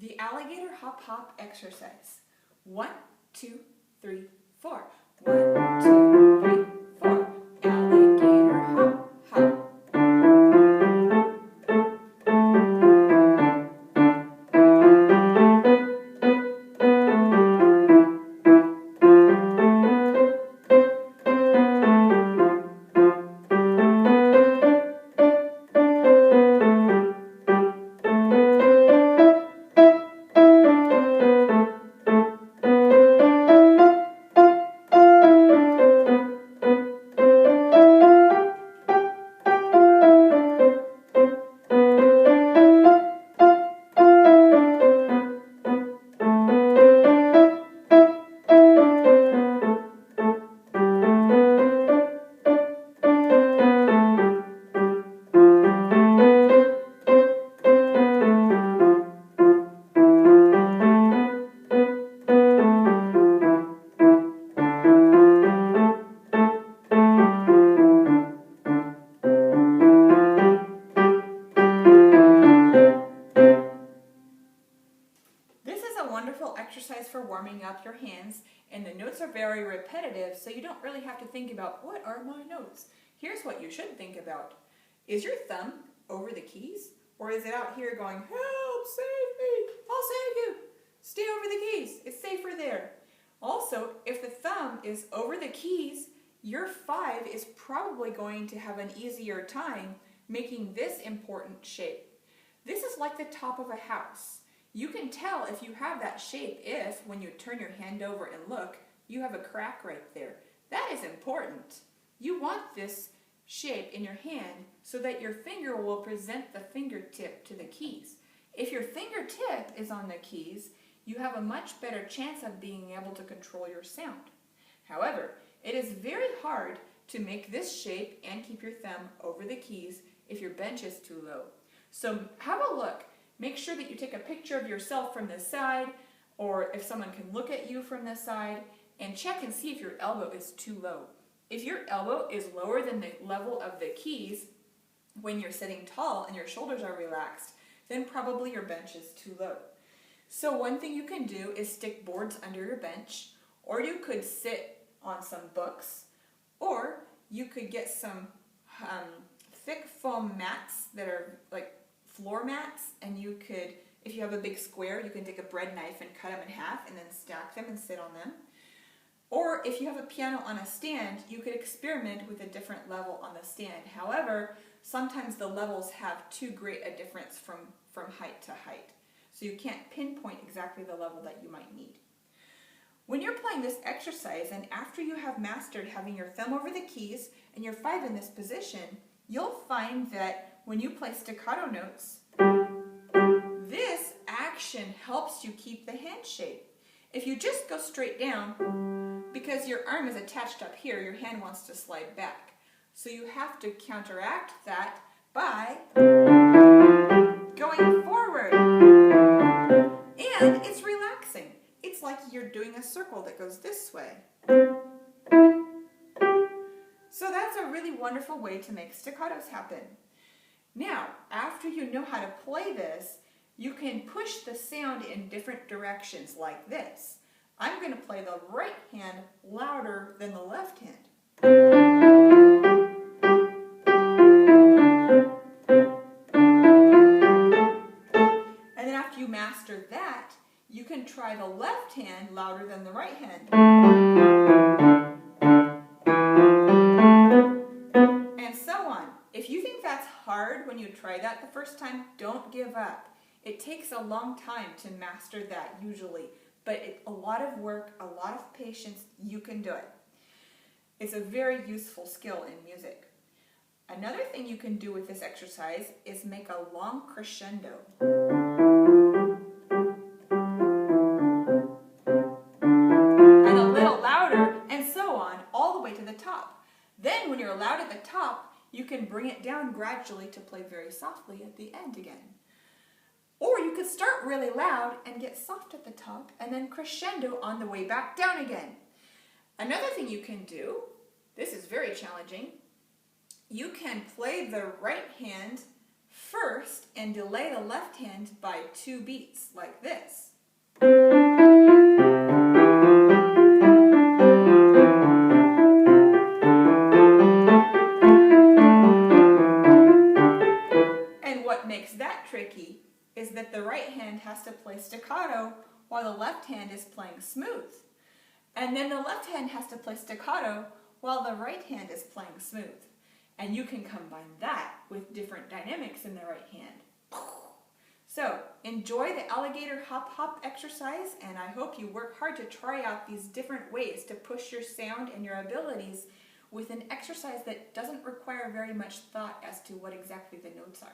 The alligator hop hop exercise. 1, 2, 3, 4. 1, 2, 3, 4. Alligator hop hop. Wonderful exercise for warming up your hands, and the notes are very repetitive, so you don't really have to think about what are my notes. Here's what you should think about. Is your thumb over the keys, or is it out here going, help, save me, I'll save you. Stay over the keys, it's safer there. Also, if the thumb is over the keys, your 5 is probably going to have an easier time making this important shape. This is like the top of a house. You can tell if you have that shape if, when you turn your hand over and look, you have a crack right there. That is important. You want this shape in your hand so that your finger will present the fingertip to the keys. If your fingertip is on the keys, you have a much better chance of being able to control your sound. However, it is very hard to make this shape and keep your thumb over the keys if your bench is too low. So have a look. Make sure that you take a picture of yourself from the side, or if someone can look at you from the side, and check and see if your elbow is too low. If your elbow is lower than the level of the keys when you're sitting tall and your shoulders are relaxed, then probably your bench is too low. So one thing you can do is stick boards under your bench, or you could sit on some books, or you could get some thick foam mats that are like floor mats, and you could, if you have a big square, you can take a bread knife and cut them in half and then stack them and sit on them. Or if you have a piano on a stand, you could experiment with a different level on the stand. However, sometimes the levels have too great a difference from height to height. So you can't pinpoint exactly the level that you might need. When you're playing this exercise, and after you have mastered having your thumb over the keys and your 5 in this position, you'll find that when you play staccato notes, this action helps you keep the hand shape. If you just go straight down, because your arm is attached up here, your hand wants to slide back. So you have to counteract that by going forward. And it's relaxing. It's like you're doing a circle that goes this way. So that's a really wonderful way to make staccatos happen. Now, after you know how to play this, you can push the sound in different directions like this. I'm going to play the right hand louder than the left hand. And then after you master that, you can try the left hand louder than the right hand. And so on. If you think that's hard when you try that the first time, don't give up. It takes a long time to master that usually, but a lot of work, a lot of patience, you can do it. It's a very useful skill in music. Another thing you can do with this exercise is make a long crescendo. And a little louder, and so on, all the way to the top. Then when you're loud at the top, you can bring it down gradually to play very softly at the end again. Or you could start really loud and get soft at the top and then crescendo on the way back down again. Another thing you can do, this is very challenging, you can play the right hand first and delay the left hand by 2 beats, like this. And what makes that tricky is that the right hand has to play staccato while the left hand is playing smooth. And then the left hand has to play staccato while the right hand is playing smooth. And you can combine that with different dynamics in the right hand. So, enjoy the alligator hop hop exercise, and I hope you work hard to try out these different ways to push your sound and your abilities with an exercise that doesn't require very much thought as to what exactly the notes are.